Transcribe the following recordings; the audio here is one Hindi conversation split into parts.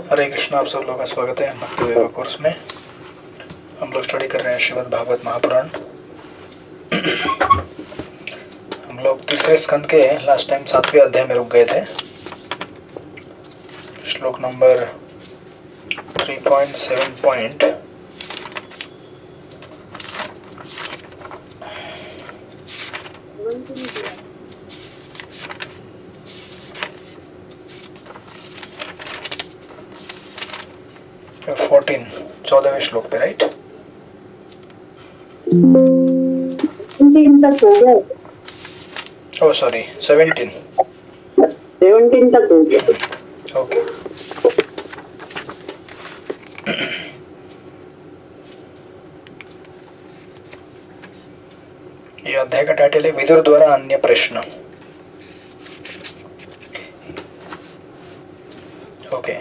हरे कृष्ण। आप सब लोगों का स्वागत है भक्ति वैभव कोर्स में। हम लोग स्टडी कर रहे हैं श्रीमद् भागवत महापुराण। हम लोग तीसरे स्कंद के लास्ट टाइम 7वें अध्याय में रुक गए थे। श्लोक नंबर 3.7 14 14वें श्लोक पे, राइट? 17 तक हो गया। ओह सॉरी, 17 तक हो गया। ओके। ये अध्याय का टाइटल है विदुर द्वारा अन्य प्रश्न। ओके।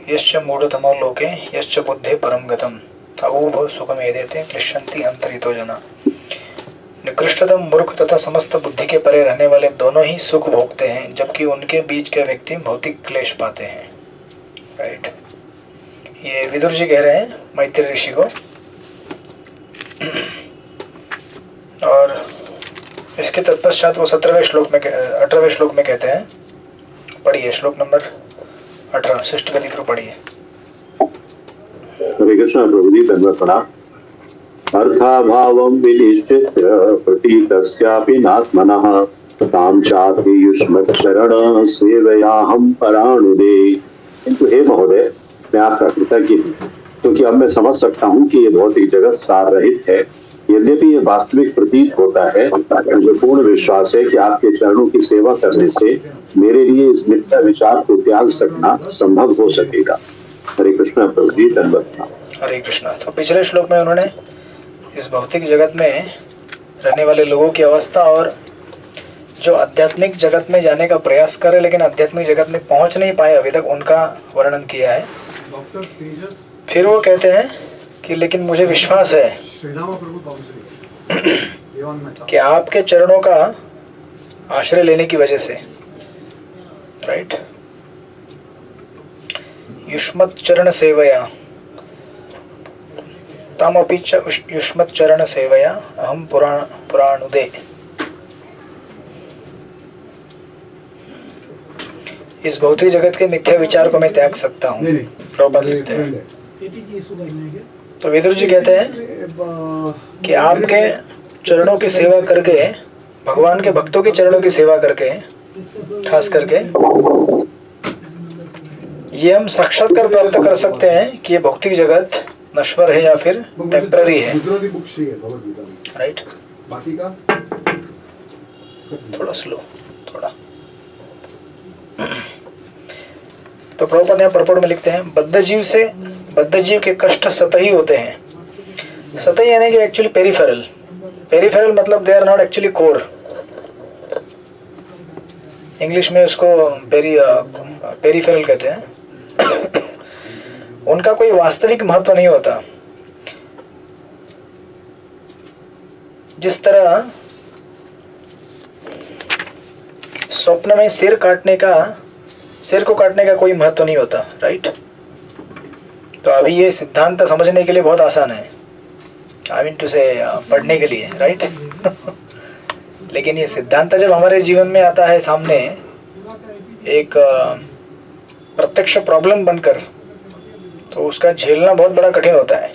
यश्च मूढ़तमो लोके यश्च बुद्धे परम गतम तवोभो सुखमेदेते क्लिश्यन्ति अंतरितो जना। निकृष्टतम मूर्ख तथा समस्त बुद्धि के परे रहने वाले दोनों ही सुख भोगते हैं, जबकि उनके बीच के व्यक्ति भौतिक क्लेश पाते हैं। राइट। ये विदुर जी कह रहे हैं मैत्री ऋषि को। और इसके तत्पश्चात वो 18वें श्लोक में कहते हैं। पढ़िए श्लोक नंबर 18 शिष्ट गति पर पढ़िए। हरे कृष्ण। प्रभु जी धन्यवाद। पढ़ा अर्थाभावं विनिश्चित्य प्रतीतस्यापि नात्मनः तां चापि युष्मच्चरण सेवयाहं परानुदे। किंतु हे महोदय, मैं आपका कृतज्ञ हूँ, क्योंकि अब मैं समझ सकता हूँ कि ये भौतिक जगत सार रहित है। यद्यपि ये वास्तविक प्रतीत होता है, मुझे पूर्ण विश्वास है कि आपके चरणों की सेवा करने से मेरे लिए इस मिथ्या विचार को त्याग सकना संभव हो सकेगा। हरे कृष्ण। प्रभु जी धन्यवाद। हरे कृष्ण। तो पिछले श्लोक में उन्होंने इस भौतिक जगत में रहने वाले लोगों की अवस्था और जो आध्यात्मिक जगत में जाने का प्रयास करे लेकिन आध्यात्मिक जगत में पहुंच नहीं पाए अभी तक, उनका वर्णन किया है। फिर वो कहते हैं कि लेकिन मुझे विश्वास है कि आपके चरणों का आश्रय लेने की वजह से, राइट, युष्मत् चरण सेवया तमपि च युष्मत् चरण सेवया अहम पुराणुदे। इस भौतिक जगत के मिथ्या विचार को मैं त्याग सकता हूँ। प्रभुपाद लिखते हैं। तो विदुर जी कहते हैं कि आपके चरणों की सेवा करके, भगवान के भक्तों के चरणों की सेवा करके, खास करके ये हम साक्षात्कार प्राप्त कर सकते हैं कि ये भौतिक जगत नश्वर है या फिर टेम्पररी है। राइट। थोड़ा स्लो, थोड़ा। तो प्रभुपाद यहाँ परपट में लिखते हैं बद्ध जीव के कष्ट सतही होते हैं। सतही यानी कि एक्चुअली पेरिफेरल मतलब they are not actually core. English में उसको पेरिफेरल कहते हैं। उनका कोई वास्तविक महत्व नहीं होता। जिस तरह स्वप्न में सिर को काटने का कोई महत्व नहीं होता। राइट। तो अभी ये सिद्धांत समझने के लिए बहुत आसान है, आई मीन टू से पढ़ने के लिए, राइट। लेकिन ये सिद्धांत जब हमारे जीवन में आता है सामने एक प्रत्यक्ष प्रॉब्लम बनकर, तो उसका झेलना बहुत बड़ा कठिन होता है।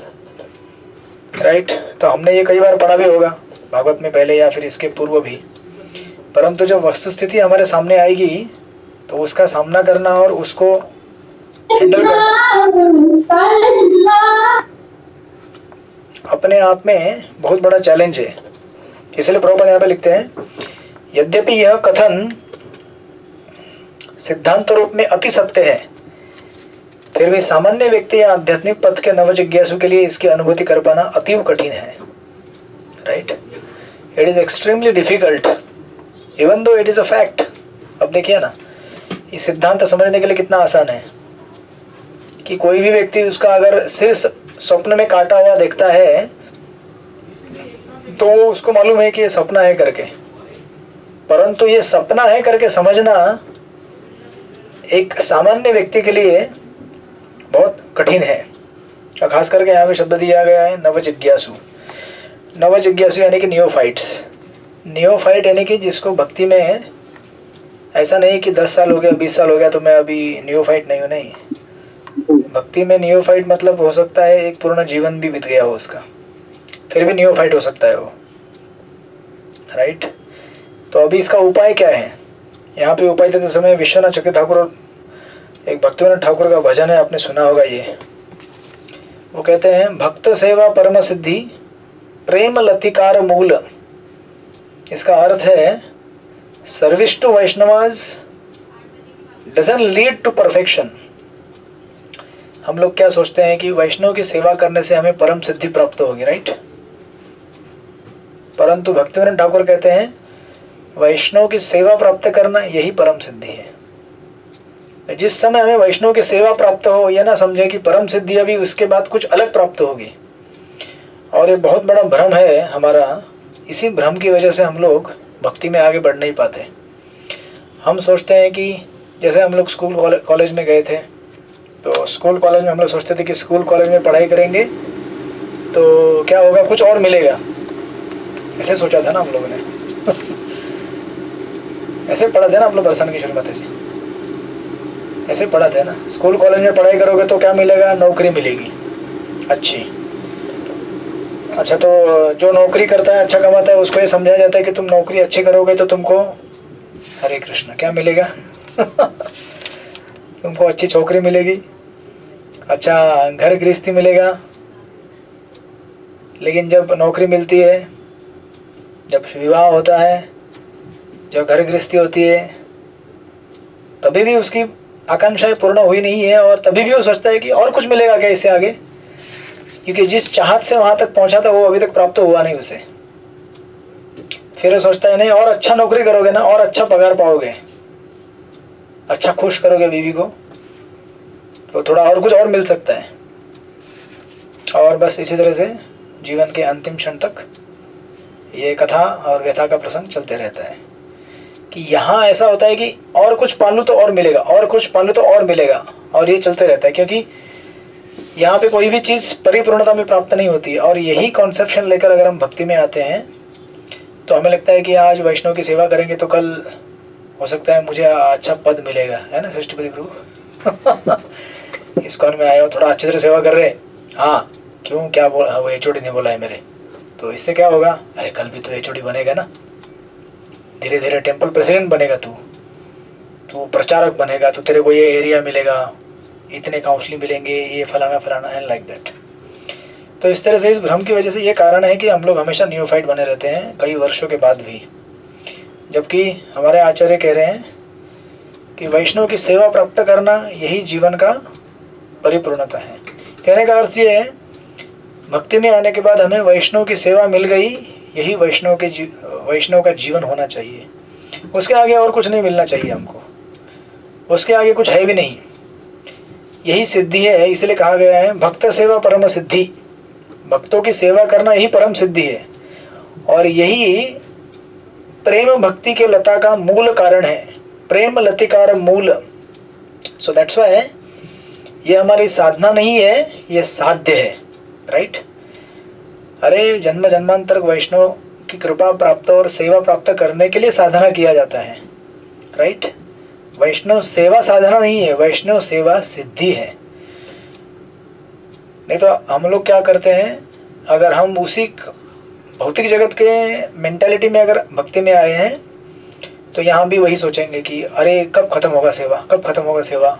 राइट। तो हमने ये कई बार पढ़ा भी होगा भागवत में पहले या फिर इसके पूर्व भी। परंतु जब वस्तुस्थिति हमारे सामने आएगी तो उसका सामना करना और उसको हैंडल करना अपने आप में बहुत बड़ा चैलेंज है। इसलिए प्रभुपाद यहाँ पे लिखते हैं, यद्यपि यह कथन सिद्धांत रूप में अति सत्य है, फिर भी सामान्य व्यक्ति या आध्यात्मिक पथ के नवजिज्ञासु के लिए इसकी अनुभूति कर पाना अतीव कठिन है। Right. It is extremely difficult even though it is a fact. अब देखिए ना, ये सिद्धांत समझने के लिए कितना आसान है कि कोई भी व्यक्ति उसका अगर सिर स्वप्न में काटा हुआ देखता है तो उसको मालूम है कि ये सपना है करके, परंतु ये सपना है करके समझना एक सामान्य व्यक्ति के लिए बहुत कठिन है। और खास करके यहाँ पे शब्द दिया गया है नवजिज्ञासु। नवजिज्ञासु यानी कि नियोफाइट्स। नियोफाइट यानी कि जिसको भक्ति में ऐसा नहीं कि 10 साल हो गया 20 साल हो गया तो मैं अभी नियोफाइट नहीं हूँ, नहीं। भक्ति में नियोफाइट मतलब हो सकता है एक पूर्ण जीवन भी बीत गया हो उसका, फिर भी नियोफाइट हो सकता है वो, राइट। तो अभी इसका उपाय क्या है? यहाँ पे उपाय देते समय विश्वनाथ चक्र ठाकुर और एक भक्तिविनोद ठाकुर का भजन है, आपने सुना होगा ये। वो कहते हैं भक्त सेवा परम सिद्धि प्रेम लतिकार मूल। इसका अर्थ है service to Vaishnavas doesn't lead to perfection. हम लोग क्या सोचते हैं कि वैष्णव की सेवा करने से हमें परम सिद्धि प्राप्त होगी, राइट। परंतु भक्तिविनोद ठाकुर कहते हैं वैष्णव की सेवा प्राप्त करना यही परम सिद्धि है। जिस समय हमें वैष्णव की सेवा प्राप्त हो, यह ना समझे कि परम सिद्धि अभी उसके बाद कुछ अलग प्राप्त होगी। और ये बहुत बड़ा भ्रम है हमारा। इसी भ्रम की वजह से हम लोग भक्ति में आगे बढ़ नहीं पाते। हम सोचते हैं कि जैसे हम लोग स्कूल कॉलेज में गए थे, तो स्कूल कॉलेज में हम लोग सोचते थे कि स्कूल कॉलेज में पढ़ाई करेंगे तो क्या होगा, कुछ और मिलेगा, ऐसे सोचा था ना हम लोगों ने। ऐसे पढ़ा था ना हम लोग दर्शन की शुरुआत जी, ऐसे पढ़ा था ना। स्कूल कॉलेज में पढ़ाई करोगे तो क्या मिलेगा, नौकरी मिलेगी अच्छी। अच्छा, तो जो नौकरी करता है अच्छा कमाता है उसको ये समझाया जाता है कि तुम नौकरी अच्छी करोगे तो तुमको, हरे कृष्ण, क्या मिलेगा? तुमको अच्छी छोकरी मिलेगी, अच्छा घर गृहस्थी मिलेगा। लेकिन जब नौकरी मिलती है, जब विवाह होता है, जब घर गृहस्थी होती है, तभी भी उसकी आकांक्षाएं पूर्ण हुई नहीं है और तभी भी वो सोचता है कि और कुछ मिलेगा क्या इससे आगे, क्योंकि जिस चाहत से वहाँ तक पहुँचा था वो अभी तक प्राप्त हुआ नहीं उसे। फिर वो सोचता है नहीं, और अच्छा नौकरी करोगे ना, और अच्छा पगार पाओगे, अच्छा खुश करोगे बीवी को, तो थोड़ा और कुछ और मिल सकता है। और बस इसी तरह से जीवन के अंतिम क्षण तक ये कथा और व्यथा का प्रसंग चलते रहता है कि यहाँ ऐसा होता है कि और कुछ पालू तो और मिलेगा, और कुछ पालू तो और मिलेगा, और ये चलते रहता है। क्योंकि यहाँ पे कोई भी चीज़ परिपूर्णता में प्राप्त नहीं होती है। और यही कॉन्सेप्शन लेकर अगर हम भक्ति में आते हैं तो हमें लगता है कि आज वैष्णव की सेवा करेंगे तो कल हो सकता है मुझे अच्छा पद मिलेगा, है ना सृष्टिपति प्रभु। इस्कॉन में आए हो, थोड़ा अच्छी तरह सेवा कर रहे, हाँ क्यों, क्या बोला वो एचओडी ने बोला है मेरे, तो इससे क्या होगा, अरे कल भी तो एचओडी बनेगा ना, धीरे धीरे टेम्पल प्रेसिडेंट बनेगा, तू प्रचारक बनेगा, तो तेरे को ये एरिया मिलेगा, इतने काउंसलिंग मिलेंगे, ये फलाना फलाना, एंड लाइक दैट। तो इस तरह से इस भ्रम की वजह से ये कारण है कि हम लोग हमेशा नियोफाइट बने रहते हैं कई वर्षों के बाद भी। जबकि हमारे आचार्य कह रहे हैं कि वैष्णव की सेवा प्राप्त करना यही जीवन का परिपूर्णता है। कहने का अर्थ ये है, भक्ति में आने के बाद हमें वैष्णव की सेवा मिल गई, यही वैष्णव का जीवन होना चाहिए। उसके आगे और कुछ नहीं मिलना चाहिए हमको, उसके आगे कुछ है भी नहीं, यही सिद्धि है। इसलिए कहा गया है भक्त सेवा परम सिद्धि। भक्तों की सेवा करना यही परम सिद्धि है और यही प्रेम भक्ति के लता का मूल कारण है, प्रेम लतिकार मूल। सो दैट्स व्हाई ये हमारी साधना नहीं है, ये साध्य है, राइट। अरे जन्म जन्मांतर वैष्णव की कृपा प्राप्त और सेवा प्राप्त करने के लिए साधना किया जाता है, राइट। वैष्णव सेवा साधना नहीं है, वैष्णव सेवा सिद्धि है। नहीं तो हम लोग क्या करते हैं, अगर हम उसी भौतिक जगत के मेंटालिटी में अगर भक्ति में आए हैं तो यहाँ भी वही सोचेंगे कि अरे कब खत्म होगा सेवा, कब खत्म होगा सेवा।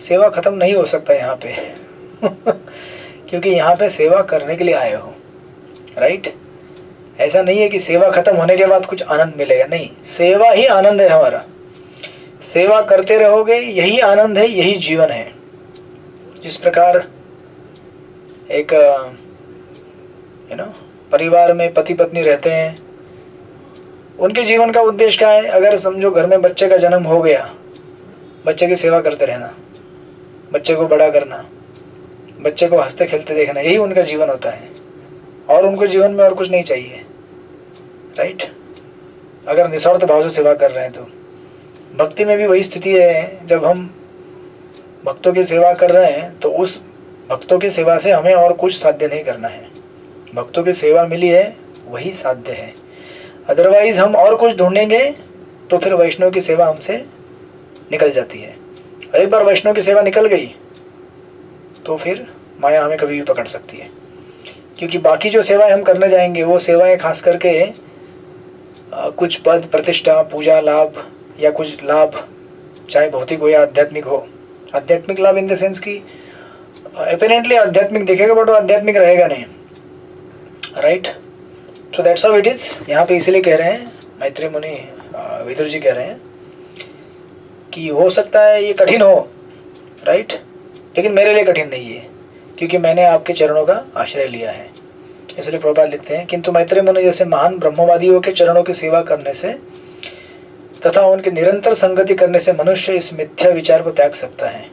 सेवा खत्म नहीं हो सकता यहाँ पे क्योंकि यहाँ पे सेवा करने के लिए आए हो, राइट। ऐसा नहीं है कि सेवा खत्म होने के बाद कुछ आनंद मिलेगा, नहीं, सेवा ही आनंद है हमारा। सेवा करते रहोगे, यही आनंद है, यही जीवन है। जिस प्रकार एक परिवार में पति पत्नी रहते हैं, उनके जीवन का उद्देश्य क्या है, अगर समझो घर में बच्चे का जन्म हो गया, बच्चे की सेवा करते रहना, बच्चे को बड़ा करना, बच्चे को हंसते खेलते देखना, यही उनका जीवन होता है। और उनको जीवन में और कुछ नहीं चाहिए, राइट। अगर निस्वार्थ भाव से सेवा कर रहे हैं तो भक्ति में भी वही स्थिति है। जब हम भक्तों की सेवा कर रहे हैं तो उस भक्तों की सेवा से हमें और कुछ साध्य नहीं करना है। भक्तों की सेवा मिली है वही साध्य है, अदरवाइज हम और कुछ ढूंढेंगे तो फिर वैष्णव की सेवा हमसे निकल जाती है। और एक बार वैष्णव की सेवा निकल गई तो फिर माया हमें कभी भी पकड़ सकती है, क्योंकि बाकी जो सेवाएं हम करने जाएंगे वो सेवाएं खास करके कुछ पद प्रतिष्ठा पूजा लाभ या कुछ लाभ, चाहे भौतिक हो या आध्यात्मिक हो। आध्यात्मिक लाभ इन द सेंस की अपेरेंटली आध्यात्मिक दिखेगा बट वो आध्यात्मिक रहेगा नहीं, right. So that's how it is. यहाँ पे इसीलिए कह रहे हैं मैत्री मुनि, विदुर जी कह रहे हैं कि हो सकता है ये कठिन हो, राइट, लेकिन मेरे लिए कठिन नहीं है क्योंकि मैंने आपके चरणों का आश्रय लिया है। इसलिए प्रभुपाद लिखते हैं, किंतु मैत्री मुनि जैसे महान ब्रह्मवादियों के चरणों की सेवा करने से तथा उनकी निरंतर संगति करने से मनुष्य इस मिथ्या विचार को त्याग सकता है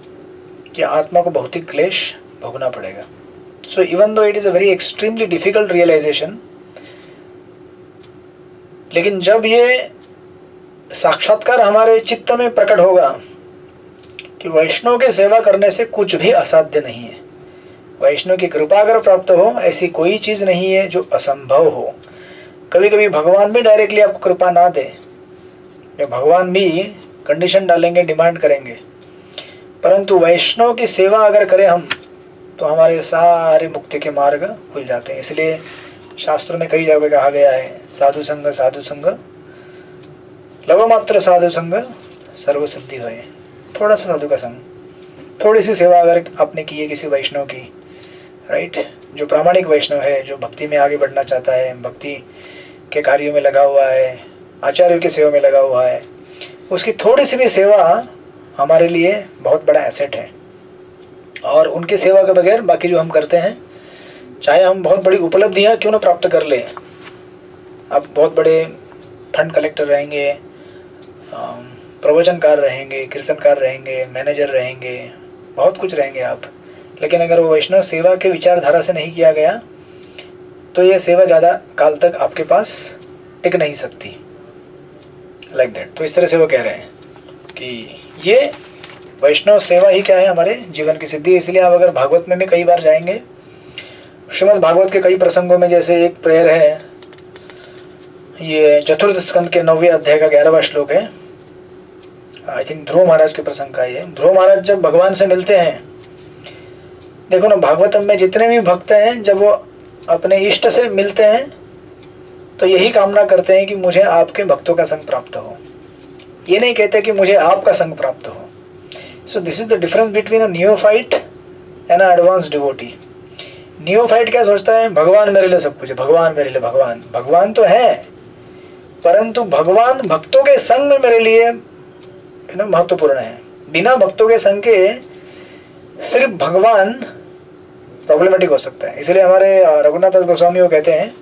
कि आत्मा को भौतिक क्लेश भोगना पड़ेगा। So even though it is a very extremely difficult realisation, लेकिन जब ये साक्षात्कार हमारे चित्त में प्रकट होगा कि वैष्णव के सेवा करने से कुछ भी असाध्य नहीं है, वैष्णव की कृपा अगर प्राप्त हो ऐसी कोई चीज़ नहीं है जो असंभव हो। कभी कभी भगवान भी डायरेक्टली आपको कृपा ना दे, या भगवान भी कंडीशन डालेंगे, डिमांड करेंगे, परंतु वैष्णव की सेवा अगर करें हम तो हमारे सारे मुक्ति के मार्ग खुल जाते हैं। इसलिए शास्त्रों में कई जगह कहा गया है, साधु संग लवमात्र साधु संग सर्व सिद्धि होए। थोड़ा सा साधु का संग, थोड़ी सी सेवा अगर आपने की है किसी वैष्णव की, राइट, जो प्रामाणिक वैष्णव है, जो भक्ति में आगे बढ़ना चाहता है, भक्ति के कार्यों में लगा हुआ है, आचार्यों की सेवा में लगा हुआ है, उसकी थोड़ी सी भी सेवा हमारे लिए बहुत बड़ा एसेट है। और उनकी सेवा के बगैर बाकी जो हम करते हैं, चाहे हम बहुत बड़ी उपलब्धियां क्यों ना प्राप्त कर लें, आप बहुत बड़े फंड कलेक्टर रहेंगे, प्रवचनकार रहेंगे, कीर्तनकार रहेंगे, मैनेजर रहेंगे, बहुत कुछ रहेंगे आप, लेकिन अगर वो वैष्णव सेवा के विचारधारा से नहीं किया गया तो ये सेवा ज़्यादा काल तक आपके पास टिक नहीं सकती, लाइक दैट। तो इस तरह से वो कह रहे हैं कि ये वैष्णव सेवा ही क्या है, हमारे जीवन की सिद्धि। इसलिए आप अगर भागवत में भी कई बार जाएंगे, श्रीमद् भागवत के कई प्रसंगों में, जैसे एक प्रेयर है, ये चतुर्थ स्कंद के 9वें अध्याय का 11वां श्लोक है, आई थिंक ध्रुव महाराज के प्रसंग का ये। ध्रुव महाराज जब भगवान से मिलते हैं, देखो ना भागवतम में जितने भी भक्त हैं जब वो अपने इष्ट से मिलते हैं तो यही कामना करते हैं कि मुझे आपके भक्तों का संग प्राप्त हो, ये नहीं कहते कि मुझे आपका संग प्राप्त हो। So this is the difference between a neophyte and a advance devotee. Neophyte क्या सोचता है, भगवान मेरे लिए सब कुछ है, भगवान मेरे लिए, भगवान तो है, परंतु भगवान भक्तों के संग में मेरे लिए महत्वपूर्ण है। बिना भक्तों के संग के सिर्फ भगवान प्रॉब्लमेटिक हो सकता है। इसलिए हमारे रघुनाथ दास गोस्वामी वो कहते हैं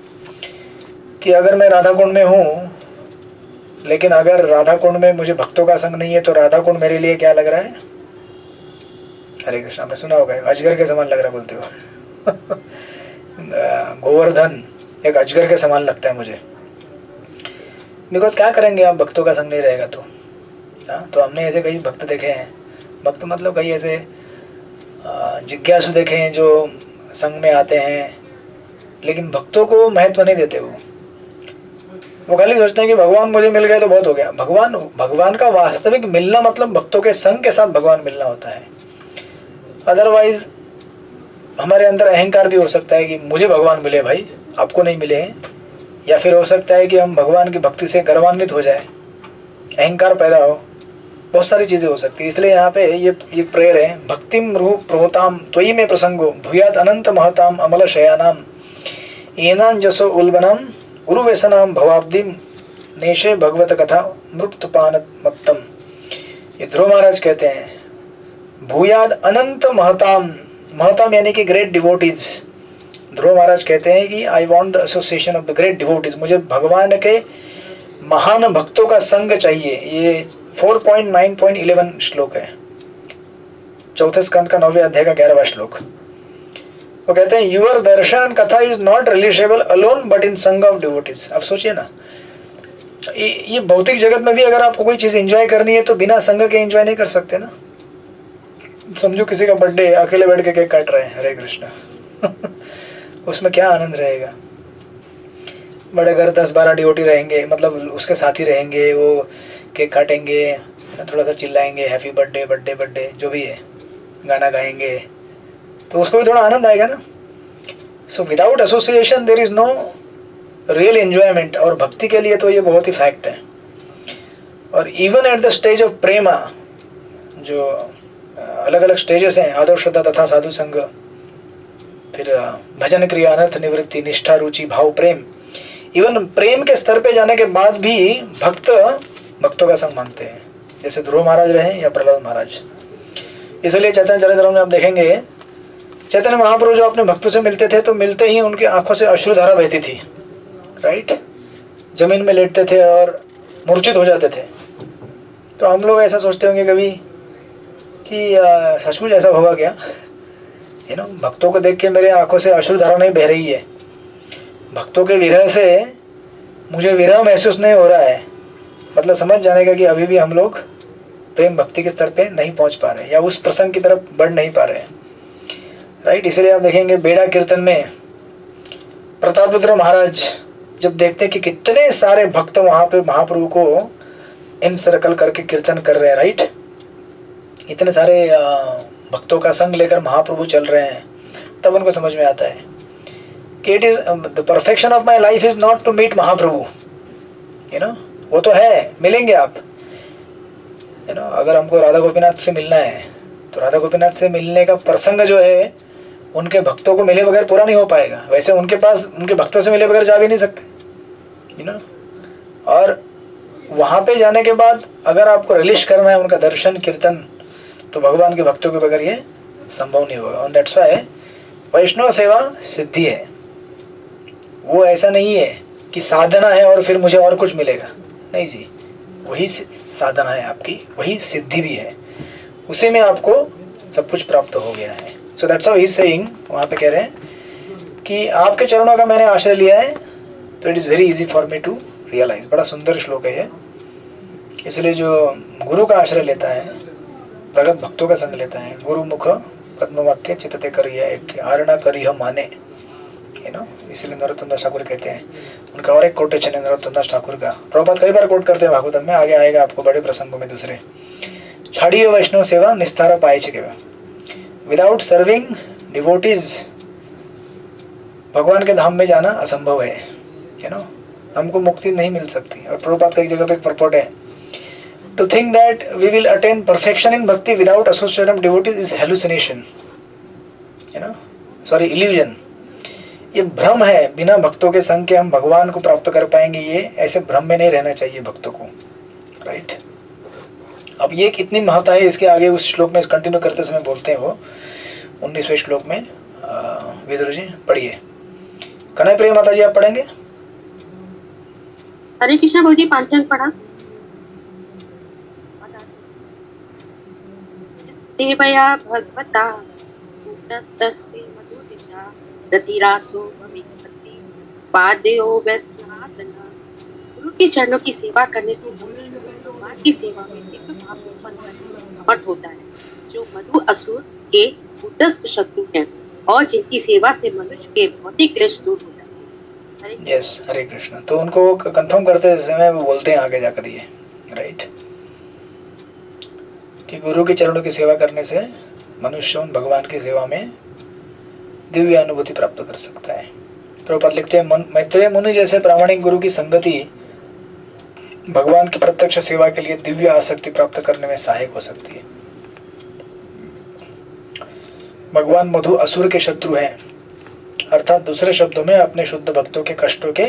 कि अगर मैं राधा कुंड में हूँ, लेकिन अगर राधा कुंड में मुझे भक्तों का संग नहीं है तो राधा कुंड मेरे लिए क्या लग रहा है, हरे कृष्णा, आपने सुना होगा, अजगर के समान लग रहा बोलते हो गोवर्धन एक अजगर के समान लगता है मुझे, बिकॉज क्या करेंगे आप, भक्तों का संग नहीं रहेगा तो। तो हमने ऐसे कई भक्त देखे हैं, भक्त मतलब कई ऐसे जिज्ञासु देखे हैं जो संग में आते हैं, लेकिन भक्तों को महत्व नहीं देते। वो खाली सोचते हैं कि भगवान मुझे मिल गए तो बहुत हो गया। भगवान का वास्तविक मिलना मतलब भक्तों के संग के साथ भगवान मिलना होता है। अदरवाइज हमारे अंदर अहंकार भी हो सकता है कि मुझे भगवान मिले भाई, आपको नहीं मिले हैं, या फिर हो सकता है कि हम भगवान की भक्ति से गर्वान्वित हो जाए, अहंकार पैदा हो, बहुत सारी चीज़ें हो सकती है। इसलिए यहाँ पे ये प्रेयर है, भक्तिम रूप प्रभुताम त्वयि में प्रसंगो भूयात अनंत महताम अमल शयानाम एनां जसो उल्बनम उरुवेसनाम भवाब्दिम नेशे भगवत कथा मृत्युपान मत्तम। ये ध्रुव महाराज कहते हैं, भूयाद अनंत महताम यानी कि ग्रेट डिवोटीज। ध्रुव महाराज कहते हैं कि I want the association of the great devotees, मुझे भगवान के महान भक्तों का संग चाहिए। ये 4.9.11 श्लोक है, चौथे स्कंद का 9वें अध्याय का 11वां श्लोक। वो कहते हैं your darshan katha is not relishable alone but in sang of devotees. अब सोचिए ना, ये भौतिक जगत में भी अगर आपको कोई चीज़ एंजॉय करनी है तो बिना संग के एंजॉय नहीं कर सकते ना। समझो किसी का बर्थडे, अकेले बैठ के केक काट रहे हैं, हरे कृष्णा उसमें क्या आनंद रहेगा। बड़े घर 10-12 डिवोटी रहेंगे, मतलब उसके साथी रहेंगे, वो केक काटेंगे, थोड़ा सा चिल्लाएंगे हैप्पी बर्थडे बर्थडे बर्थडे जो भी है, गाना गाएंगे, तो उसको भी थोड़ा आनंद आएगा ना। So without association there is no real enjoyment. और भक्ति के लिए तो ये बहुत ही फैक्ट है। और even at the stage of prema, जो अलग अलग स्टेजेस हैं, आदर श्रद्धा तथा साधु संग, फिर भजन क्रिया, अनर्थ निवृत्ति, निष्ठा, रुचि, भाव, प्रेम, इवन प्रेम के स्तर पे जाने के बाद भी भक्तों का संग मांगते हैं, जैसे ध्रुव महाराज रहे या प्रहलाद महाराज। इसलिए चैतन्य चरित्र में आप देखेंगे, चैतन्य महाप्रभु जो अपने भक्तों से मिलते थे तो मिलते ही उनकी आंखों से अश्रुधारा बहती थी, राइट। जमीन में लेटते थे और मूर्छित हो जाते थे। तो हम लोग ऐसा सोचते होंगे कभी कि सचमुच ऐसा होगा क्या, भक्तों को देख के मेरे आंखों से अश्रुधारा नहीं बह रही है, भक्तों के विरह से मुझे विरह महसूस नहीं हो रहा है, मतलब समझ जाने का कि अभी भी हम लोग प्रेम भक्ति के स्तर पे नहीं पहुंच पा रहे, या उस प्रसंग की तरफ बढ़ नहीं पा रहे, राइट। इसलिए आप देखेंगे बेड़ा कीर्तन में प्रतापरुद्र महाराज जब देखते कि कितने सारे भक्त वहाँ पे महाप्रभु को इन सर्कल करके कीर्तन कर रहे हैं, राइट, इतने सारे भक्तों का संग लेकर महाप्रभु चल रहे हैं, तब उनको समझ में आता है कि it is the perfection of my life is not to meet Mahaprabhu, वो तो है, मिलेंगे आप, अगर हमको राधा गोपीनाथ से मिलना है तो राधा गोपीनाथ से मिलने का प्रसंग जो है उनके भक्तों को मिले बगैर पूरा नहीं हो पाएगा। वैसे उनके पास उनके भक्तों से मिले बगैर जा भी नहीं सकते, और वहाँ पे जाने के बाद अगर आपको रिलीज करना है उनका दर्शन कीर्तन, तो भगवान के भक्तों के बगैर ये संभव नहीं होगा। और दैट्स व्हाई वैष्णव सेवा सिद्धि है, वो ऐसा नहीं है कि साधना है और फिर मुझे और कुछ मिलेगा, नहीं जी, वही साधना है आपकी, वही सिद्धि भी है, उसी में आपको सब कुछ प्राप्त हो गया है। So that's how he is saying, वहाँ पे कह रहे हैं कि आपके चरणों का मैंने आश्रय लिया है तो it is very easy for me to realise. बड़ा सुंदर श्लोक है ये। इसलिए जो गुरु का आश्रय लेता है, प्रगत भक्तों का संग लेता है, गुरु मुख पद्म वाक्य चित्तते करिए एक आरणा करी हम माने, इसलिए नरोत्तम दास ठाकुर कहते हैं। उनका और एक कोटेशन है नरोत्तम दास ठाकुर का, प्रभुपाद कई बार कोट करते हैं भागवतम में, आगे आएगा आपको बड़े प्रसंगों में दूसरे। छाड़िए वैष्णव सेवा निस्तारा पाए चकेवा, विदाउट सर्विंग डिवोटीज भगवान के धाम में जाना असंभव है, हमको मुक्ति नहीं मिल सकती। और प्रभुपाद का एक जगह पे एक परपोर्ट है, to think that we will attain perfection in bhakti without association of devotees is hallucination, sorry illusion. ये भ्रम है, बिना भक्तों के संग के हम भगवान को प्राप्त कर पाएंगे, ये ऐसे भ्रम में नहीं रहना चाहिए भक्तों को, राइट। अब ये कितनी महत्ता है इसके आगे उस श्लोक में कंटिन्यू करते समय बोलते हैं वो 19वें श्लोक में। विदुर जी पढ़िए, कन्हैया प्रिय माता जी आप पढ़ेंगे। हरे कृष्णा प्रभु जी, पांचन पढ़ा। देवया भगवता कूटस्थस्ते मधुदिता रतिरासो भविष्यति पादयो वैष्णवादना। गुरु के चरणों की सेवा करने से भगवान की सेवा में एक भाव उत्पन्न करने में समर्थ होता है, जो मधु असुर के कूटस्थ शत्रु हैं और जिनकी सेवा से मनुष्य के भौतिक क्लेश दूर हो जाते हैं। यस, हरे कृष्ण। तो उनको कंफर्म करते समय वो बोलते हैं आगे जाकर ये, राइट, कि गुरु के चरणों की सेवा करने से मनुष्य उन भगवान की सेवा में दिव्य अनुभूति प्राप्त कर सकता है। प्रभुपाद लिखते हैं, मैत्रेय मुनि जैसे प्रामाणिक गुरु की संगति भगवान की प्रत्यक्ष सेवा के लिए दिव्य आसक्ति प्राप्त करने में सहायक हो सकती है। भगवान मधु असुर के शत्रु हैं, अर्थात दूसरे शब्दों में अपने शुद्ध भक्तों के कष्टों के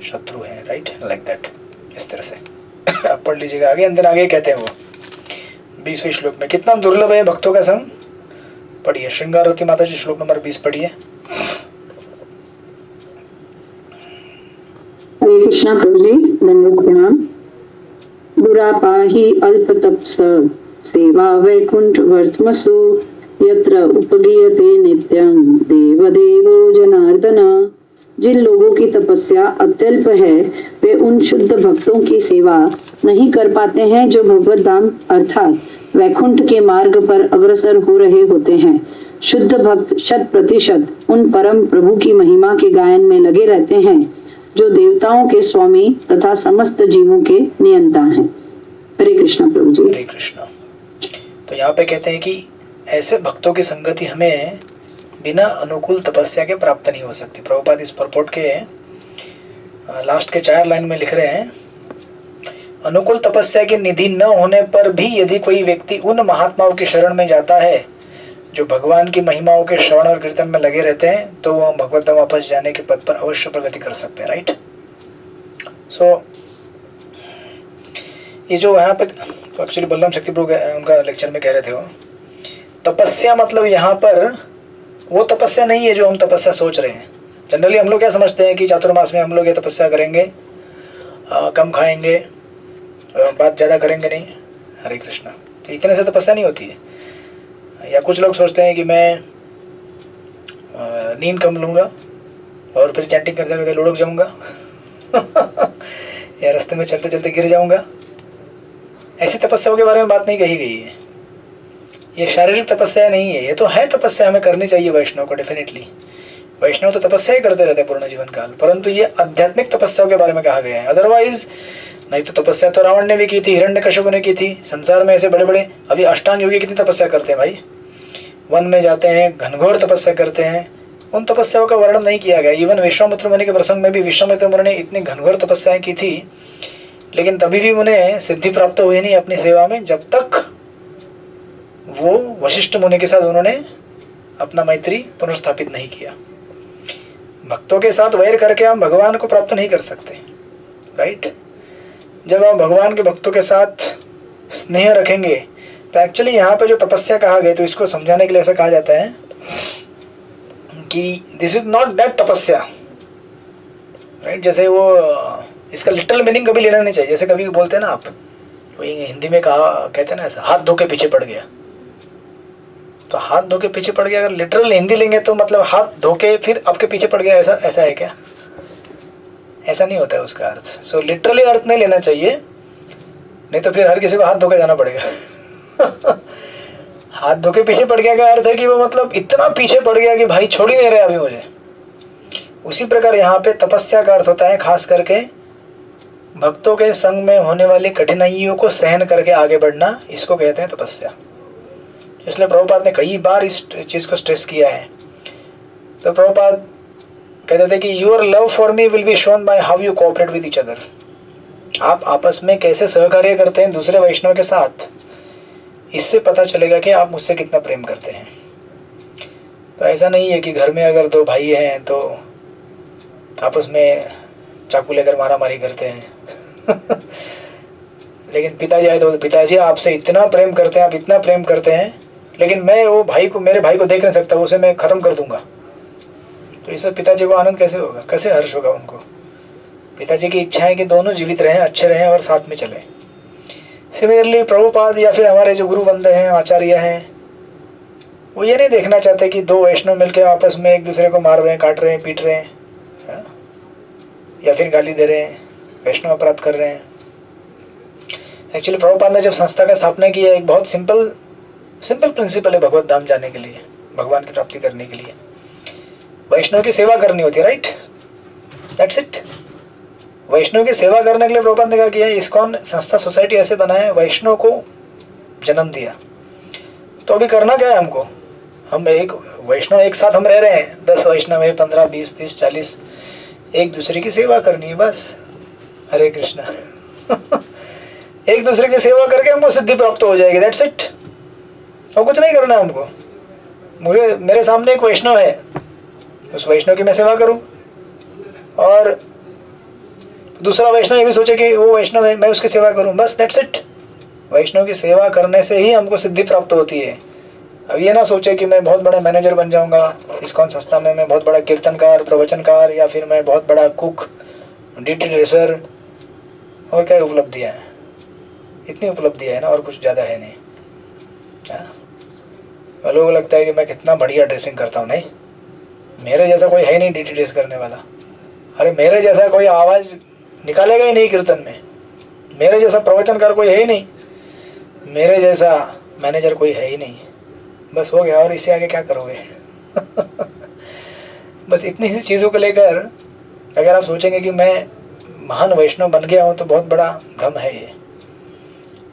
शत्रु हैं, राइट, लाइक दैट, इस तरह से आप पढ़ लीजिएगा आगे। अंदर आगे कहते हैं वो 20वें श्लोक में, कितना दुर्लभ है भक्तों का संग, पढ़िए। श्रृंगारवती माता जी श्लोक नंबर 20 पढ़िए। हरे कृष्णा प्रभु जी, दंडवत प्रणाम। दुरापाहि अल्पतप्स सेवा वैकुंठ वर्तमसु यत्र उपगीयते नित्यं देवदेवो जनार्दन। जिन लोगों की तपस्या अत्यल्प है वे उन शुद्ध भक्तों की सेवा नहीं कर पाते हैं जो भगवत धाम अर्थात वैकुंठ के मार्ग पर अग्रसर हो रहे होते हैं। शुद्ध भक्त 100% उन परम प्रभु की महिमा के गायन में लगे रहते हैं जो देवताओं के स्वामी तथा समस्त जीवों के नियंता हैं। हरे कृष्ण प्रभु जी। हरे कृष्ण। तो यहाँ पे कहते हैं कि ऐसे भक्तों की संगति हमें बिना अनुकूल तपस्या के प्राप्त नहीं हो सकती। प्रभुपाद इस परपोट के लास्ट के 4 लाइन में लिख रहे हैं, अनुकूल तपस्या की निधि न होने पर भी यदि कोई व्यक्ति उन महात्माओं की शरण में जाता है जो भगवान की महिमाओं के श्रवण और कीर्तन में लगे रहते हैं, तो वह भगवत धाम वापस जाने के पद पर अवश्य प्रगति कर सकते हैं। राइट। सो ये जो यहाँ पे एक्चुअली बलराम शक्ति प्रभु उनका लेक्चर में कह रहे थे, वो तपस्या मतलब यहाँ पर वो तपस्या नहीं है जो हम तपस्या सोच रहे हैं। जनरली हम लोग क्या समझते हैं कि चातुर्मास में हम लोग ये तपस्या करेंगे, कम खाएंगे, बात ज़्यादा करेंगे नहीं। हरे कृष्णा। तो इतने से तपस्या नहीं होती है। या कुछ लोग सोचते हैं कि मैं नींद कम लूँगा और फिर चैंटिंग करते करते लुढ़क जाऊँगा या रास्ते में चलते चलते गिर जाऊँगा। ऐसी तपस्याओं के बारे में बात नहीं कही गई है। ये शारीरिक तपस्या नहीं है, ये तो है तपस्या, हमें करनी चाहिए वैष्णव को डेफिनेटली। वैष्णव तो तपस्या ही करते रहते हैं पूर्ण जीवन काल, परंतु ये आध्यात्मिक तपस्याओं के बारे में कहा गया है। अदरवाइज नहीं तो तपस्या तो रावण ने भी की थी, हिरण्यकश्यप ने की थी। संसार में ऐसे बड़े बड़े अभी अष्टांग योगी कितनी तपस्या करते हैं भाई, वन में जाते हैं, घनघोर तपस्या करते हैं। उन तपस्याओं का वर्णन नहीं किया गया। इवन विश्वामित्र मुनि के प्रसंग में भी विश्वामित्र मुनि ने इतनी घनघोर तपस्याएं की थी, लेकिन तभी भी उन्हें सिद्धि प्राप्त हुई नहीं अपनी सेवा में, जब तक वो वशिष्ठ मुनि के साथ उन्होंने अपना मैत्री पुनर्स्थापित नहीं किया। भक्तों के साथ वैर करके हम भगवान को प्राप्त नहीं कर सकते। राइट। जब आप भगवान के भक्तों के साथ स्नेह रखेंगे तो एक्चुअली यहाँ पे जो तपस्या कहा गया, तो इसको समझाने के लिए ऐसा कहा जाता है कि दिस इज नॉट दैट तपस्या। राइट। जैसे वो इसका लिटरल मीनिंग कभी लेना नहीं चाहिए। जैसे कभी बोलते हैं ना आप, वो हिंदी में कहा कहते हैं ना ऐसा, हाथ धो के पीछे पड़ गया। तो हाथ धो के पीछे पड़ गया, अगर लिटरल हिंदी लेंगे तो मतलब हाथ धो के फिर आपके पीछे पड़ गया, ऐसा है क्या? ऐसा नहीं होता है उसका अर्थ। सो लिटरली अर्थ नहीं लेना चाहिए, नहीं तो फिर हर किसी को हाथ धो के जाना पड़ेगा। हाथ धो के पीछे पड़ गया का अर्थ है कि वो मतलब इतना पीछे पड़ गया कि भाई छोड़ ही नहीं रहे अभी मुझे। उसी प्रकार यहाँ पे तपस्या का अर्थ होता है खास करके भक्तों के संग में होने वाली कठिनाइयों को सहन करके आगे बढ़ना, इसको कहते हैं तपस्या। इसलिए प्रभुपाद ने कई बार इस चीज़ को स्ट्रेस किया है। तो प्रभुपाद कहते थे कि your love for me will be shown by how you cooperate with each other. आप आपस में कैसे सहकार्य करते हैं दूसरे वैष्णव के साथ, इससे पता चलेगा कि आप मुझसे कितना प्रेम करते हैं। तो ऐसा नहीं है कि घर में अगर 2 भाई हैं तो आपस में चाकू लेकर मारामारी करते हैं। लेकिन पिताजी आए तो पिताजी आपसे इतना प्रेम करते हैं, आप इतना प्रेम करते हैं, लेकिन मैं वो भाई को, मेरे भाई को देख नहीं सकता, उसे मैं ख़त्म कर दूंगा। तो इससे पिताजी को आनंद कैसे होगा, कैसे हर्ष होगा उनको? पिताजी की इच्छा है कि दोनों जीवित रहें, अच्छे रहें और साथ में चलें। सिमिलरली प्रभुपाद या फिर हमारे जो गुरु बंदे हैं, आचार्य हैं, वो ये नहीं देखना चाहते कि 2 वैष्णव मिलकर आपस में एक दूसरे को मार रहे हैं, काट रहे हैं, पीट रहे हैं, या फिर गाली दे रहे हैं, वैष्णव अपराध कर रहे हैं। एक्चुअली प्रभुपाद ने जब संस्था का स्थापना की है, एक बहुत सिंपल प्रिंसिपल है भगवत धाम जाने के लिए, भगवान की प्राप्ति करने के लिए वैष्णव की सेवा करनी होती है। Right, that's it. वैष्णव की सेवा करने के लिए प्रभुपाद ने क्या किया, इस्कॉन संस्था सोसाइटी ऐसे बनाया, वैष्णव को जन्म दिया। तो अभी करना क्या है हमको, हम एक वैष्णव एक साथ हम रह रहे हैं, 10 वैष्णव है, 15, 20, 30, 40, एक दूसरे की सेवा करनी है बस। हरे कृष्णा। एक दूसरे की सेवा करके हमको सिद्धि प्राप्त हो जाएगी, दैट्स इट। और कुछ नहीं करना हमको। मेरे सामने एक वैष्णव है, उस वैष्णव की मैं सेवा करूं, और दूसरा वैष्णव ये भी सोचे कि वो वैष्णव है, मैं उसकी सेवा करूं, बस दैट्स इट। वैष्णव की सेवा करने से ही हमको सिद्धि प्राप्त होती है। अब ये ना सोचे कि मैं बहुत बड़ा मैनेजर बन जाऊंगा इस्कॉन संस्था में, मैं बहुत बड़ा कीर्तनकार, प्रवचनकार, या फिर मैं बहुत बड़ा कुक, डीटी ड्रेसर, और क्या उपलब्धियाँ हैं, इतनी उपलब्धियाँ है ना, और कुछ ज़्यादा है नहीं। लोगों को लगता है कि मैं कितना बढ़िया ड्रेसिंग करता हूँ, नहीं, मेरे जैसा कोई है नहीं डीटी ड्रेस करने वाला। अरे मेरे जैसा कोई आवाज़ निकालेगा ही नहीं कीर्तन में, मेरे जैसा प्रवचनकार कोई है ही नहीं, मेरे जैसा मैनेजर कोई है ही नहीं, बस हो गया, और इससे आगे क्या करोगे? बस इतनी सी चीज़ों को लेकर अगर आप सोचेंगे कि मैं महान वैष्णव बन गया हूँ तो बहुत बड़ा भ्रम है ये।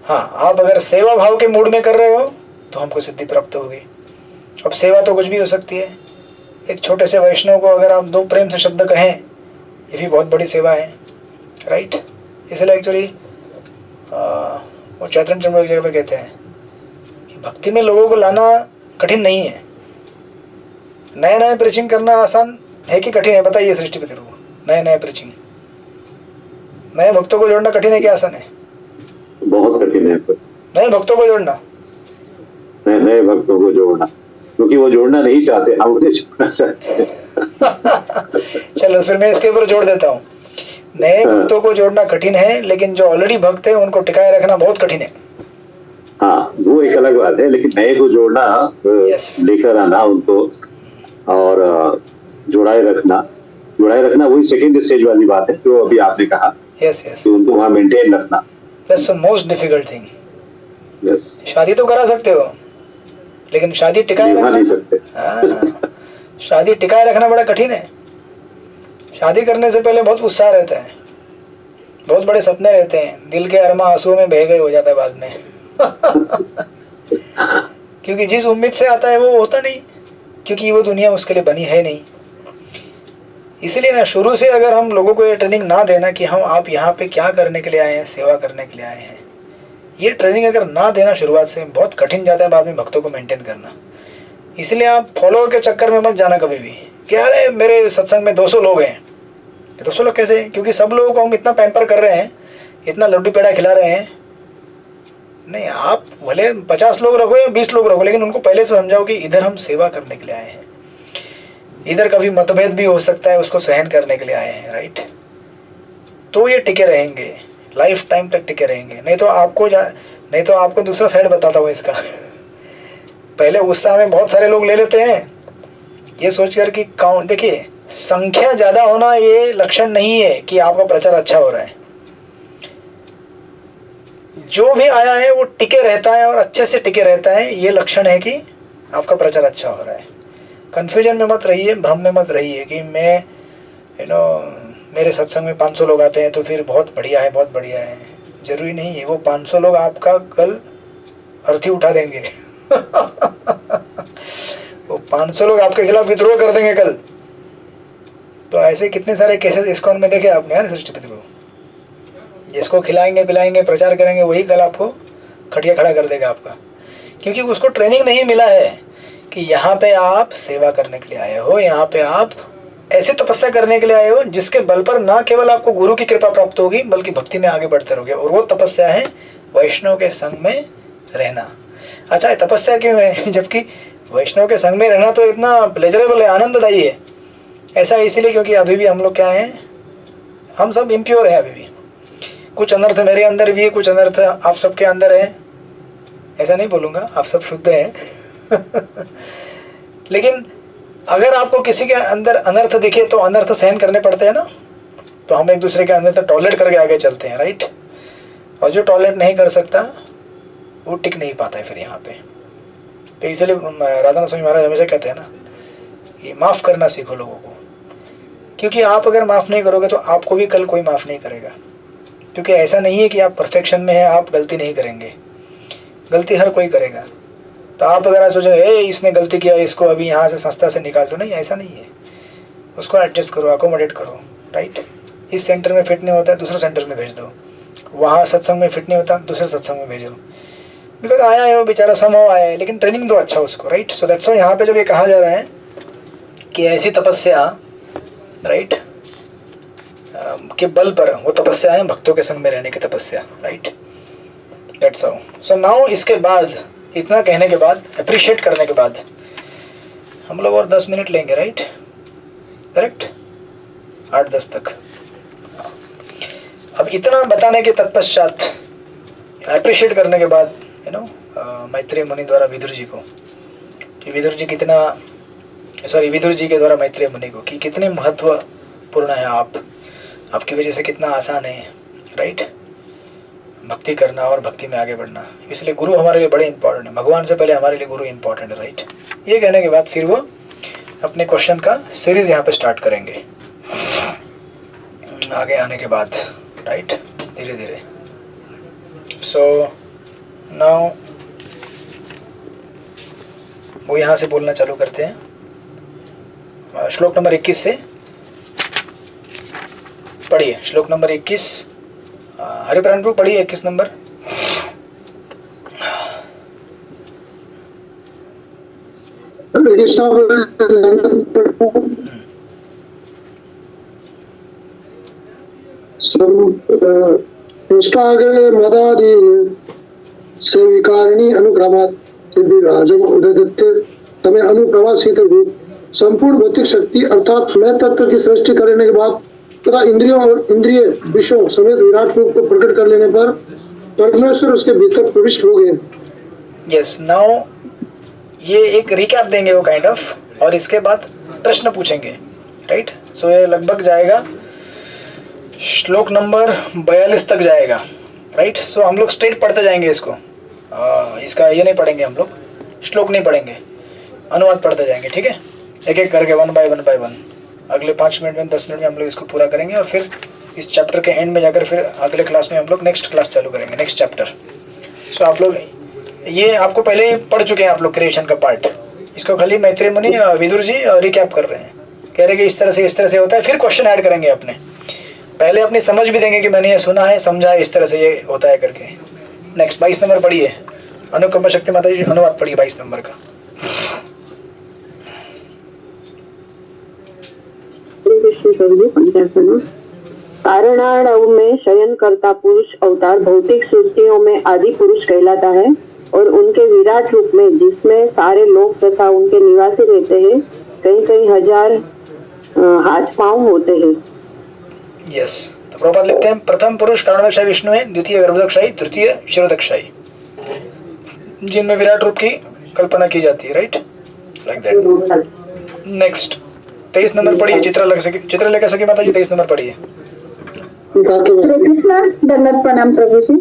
हाँ, आप अगर सेवा भाव के मूड में कर रहे हो तो हमको सिद्धि प्राप्त होगी। अब सेवा तो कुछ भी हो सकती है। एक छोटे से वैष्णव को अगर आप 2 प्रेम से शब्द कहें, ये भी बहुत बड़ी सेवा है, राइट। इसलिए एक्चुअली वो चैतन्य चंद्र एक जगह पे कहते हैं कि भक्ति में लोगों को लाना कठिन नहीं है। नए नए प्रीचिंग करना आसान है कि कठिन है? बताइए सृष्टिपति को। नए नए प्रीचिंग, नए भक्तों को जोड़ना कठिन है कि आसान है? बहुत कठिन है नए भक्तों को जोड़ना, नए भक्तों को जोड़ना, क्योंकि वो जोड़ना नहीं चाहते, हम उन्हें जोड़ना चाहते हैं। चलो फिर मैं इसके ऊपर जोड़ देता हूँ। नए भक्तों को जोड़ना कठिन है, लेकिन जो ऑलरेडी भक्त है उनको टिकाए रखना बहुत कठिन है। हाँ, वो एक अलग बात है, लेकिन नए को जोड़ना, लेकर आना उनको और जुड़ाए रखना वही सेकंड स्टेज वाली बात है जो अभी आपने कहा। यस कि उनको वहाँ मेंटेन रखना, that's the most difficult thing. Yes, शादी तो करा सकते हो, लेकिन शादी टिकाए रखना नहीं सकते। हाँ, शादी टिकाए रखना बड़ा कठिन है। शादी करने से पहले बहुत उत्साह रहता है, बहुत बड़े सपने रहते हैं, दिल के अरमा आंसुओं में बह गए हो जाता है बाद में। क्योंकि जिस उम्मीद से आता है वो होता नहीं, क्योंकि वो दुनिया उसके लिए बनी है नहीं। इसलिए ना शुरू से अगर हम लोगों को ये ट्रेनिंग ना देना कि हम आप यहाँ पे क्या करने के लिए आए हैं, सेवा करने के लिए आए हैं, ये ट्रेनिंग अगर ना देना शुरुआत से, बहुत कठिन जाता है बाद में भक्तों को मेंटेन करना। इसलिए आप फॉलोअर के चक्कर में मत जाना कभी भी कि अरे मेरे सत्संग में 200 लोग हैं। 200 लोग कैसे? क्योंकि सब लोगों को हम इतना पैम्पर कर रहे हैं, इतना लड्डू पेड़ा खिला रहे हैं। नहीं, आप भले 50 लोग रखो या 20 लोग रखो, लेकिन उनको पहले से समझाओ कि इधर हम सेवा करने के लिए आए हैं, इधर कभी मतभेद भी हो सकता है, उसको सहन करने के लिए आए हैं, राइट। तो ये टिके रहेंगे, लाइफ टाइम तक टिके रहेंगे। नहीं तो आपको दूसरा साइड बताता हूँ इसका। पहले उत्साह में बहुत सारे लोग ले लेते हैं, ये सोचकर कि काउंट, देखिए संख्या ज़्यादा होना ये लक्षण नहीं है कि आपका प्रचार अच्छा हो रहा है। जो भी आया है वो टिके रहता है और अच्छे से टिके रहता है, ये लक्षण है कि आपका प्रचार अच्छा हो रहा है। कन्फ्यूजन में मत रहिए, भ्रम में मत रहिए कि मैं मेरे सत्संग में 500 लोग आते हैं तो फिर बहुत बढ़िया है, बहुत बढ़िया है। जरूरी नहीं है, वो 500 लोग आपका कल अर्थी उठा देंगे। वो 500 लोग आपके खिलाफ विद्रोह कर देंगे कल। तो ऐसे कितने सारे केसेस इस्कॉन में देखे आपने यार सृष्टिपति को। जिसको खिलाएंगे पिलाएंगे प्रचार करेंगे वही कल आपको खटिया खड़ा कर देगा आपका, क्योंकि उसको ट्रेनिंग नहीं मिला है कि यहाँ पे आप सेवा करने के लिए आए हो, यहाँ पे आप ऐसी तपस्या करने के लिए आए हो जिसके बल पर ना केवल आपको गुरु की कृपा प्राप्त होगी बल्कि भक्ति में आगे बढ़ते रहोगे। और वो तपस्या है वैष्णव के संग में रहना। अच्छा, तपस्या क्यों है? जबकि वैष्णव के संग में रहना तो इतना प्लेजरेबल है, आनंददायी है। ऐसा इसलिए क्योंकि अभी भी हम लोग क्या हैं, हम सब इम्प्योर हैं। अभी भी कुछ अनर्थ मेरे अंदर भी है, कुछ अनर्थ आप सबके अंदर है। ऐसा नहीं बोलूँगा, आप सब शुद्ध हैं। लेकिन अगर आपको किसी के अंदर अनर्थ दिखे तो अनर्थ सहन करने पड़ते हैं ना, तो हम एक दूसरे के अंदर टॉलरेट करके आगे चलते हैं, राइट। और जो टॉलरेट नहीं कर सकता वो टिक नहीं पाता है फिर यहाँ पे। तो इसलिए राधा स्वामी महाराज हमेशा कहते हैं ना, ये माफ़ करना सीखो लोगों को, क्योंकि आप अगर माफ़ नहीं करोगे तो आपको भी कल कोई माफ़ नहीं करेगा। क्योंकि ऐसा नहीं है कि आप परफेक्शन में हैं, आप गलती नहीं करेंगे, गलती हर कोई करेगा। तो आप अगर आज सोचो इसने गलती किया, इसको अभी यहाँ से संस्था से निकाल दो, नहीं, ऐसा नहीं है। उसको एडजस्ट करो, अकोमोडेट करो, राइट। इस सेंटर में फिट नहीं होता है दूसरे सेंटर में भेज दो, वहाँ सत्संग में फिट नहीं होता दूसरे सत्संग में भेजो। बिकॉज आया है वो बेचारा, समहाउ आया है, लेकिन ट्रेनिंग दो अच्छा उसको, राइट। सो दैट्स यहाँ पे जब ये कहा जा रहा है कि ऐसी तपस्या, राइट, के बल पर, वो तपस्या है भक्तों के संग में रहने की तपस्या, right. That's how. So now इसके बाद, इतना कहने के बाद, अप्रिशिएट करने के बाद हम लोग और 10 मिनट लेंगे, राइट, करेक्ट, 8-10 तक। अब इतना बताने के तत्पश्चात, अप्रिशिएट करने के बाद, मैत्रेय मुनि द्वारा विदुर जी को, कि विदुर जी विदुर जी के द्वारा मैत्रेय मुनि को कि कितने महत्वपूर्ण है आप, आपकी वजह से कितना आसान है, राइट। भक्ति करना और भक्ति में आगे बढ़ना। इसलिए गुरु हमारे लिए बड़े इंपॉर्टेंट है, भगवान से पहले हमारे लिए गुरु इंपॉर्टेंट है, राइट। ये कहने के बाद फिर वो अपने क्वेश्चन का सीरीज यहाँ पे स्टार्ट करेंगे आगे आने के बाद, राइट, धीरे धीरे। सो नाउ वो यहाँ से बोलना चालू करते हैं। श्लोक नंबर 21 से पढ़िए, श्लोक नंबर 21। हरिप्राण प्रभु पढ़िए 21 नंबर। इष्टाग्रे मदादि सेविकारिणी अनुक्रमात् राजम उदयदत्ते तमें अनुप्रवासित रूप संपूर्ण भौतिक शक्ति अर्थात मैं तत्व की सृष्टि करने के बाद तथा इंद्रियों और इंद्रिय विषयों समेत विराट रूप को प्रकट कर लेने पर परमेश्वर उसके भीतर प्रविष्ट हो गए। यस, नाउ ये एक रिकैप देंगे वो काइंड ऑफ, और इसके बाद प्रश्न पूछेंगे, राइट। सो ये लगभग जाएगा श्लोक नंबर 42 तक जाएगा, राइट। सो हम लोग स्ट्रेट पढ़ते जाएंगे इसको, इसका ये नहीं पढ़ेंगे हम लोग, श्लोक नहीं पढ़ेंगे, अनुवाद पढ़ते जाएंगे, ठीक है, एक एक करके 1 बाय 1। अगले 5 मिनट में 10 मिनट में हम लोग इसको पूरा करेंगे और फिर इस चैप्टर के एंड में जाकर फिर अगले क्लास में हम लोग नेक्स्ट क्लास चालू करेंगे, नेक्स्ट चैप्टर। सो आप लोग ये आपको पहले पढ़ चुके हैं आप लोग क्रिएशन का पार्ट, इसको खाली मैत्री मुनि विदुर जी रिकैप कर रहे हैं, कह रहे हैं कि इस तरह से होता है। फिर क्वेश्चन ऐड करेंगे अपने, पहले अपनी समझ भी देंगे कि मैंने ये सुना है, समझा है, इस तरह से ये होता है करके। नेक्स्ट 22 नंबर पढ़िए, अनुकंपा शक्ति माता जी अनुवाद पढ़िए 22 नंबर का। कारणाणव में शयन करता पुरुष अवतार भौतिक सृष्टियों में आदि पुरुष कहलाता है और उनके विराट रूप में जिसमें सारे लोग तथा उनके निवासी रहते हैं कई कई हजार हाथ पांव होते हैं। यस, तो प्रभुपाद लिखते हैं प्रथम पुरुष कारणोदकशाही विष्णु है, द्वितीय गर्भोदकशाही, तृतीय शिरोदकशाही, जिनमें विराट रूप की कल्पना की जाती है, right, like that. Next 23 number पढ़िए, चित्रलेखा सखी माता जी 23 नंबर पढ़िए। कृष्णा दंडवत प्रणाम प्रभूजी।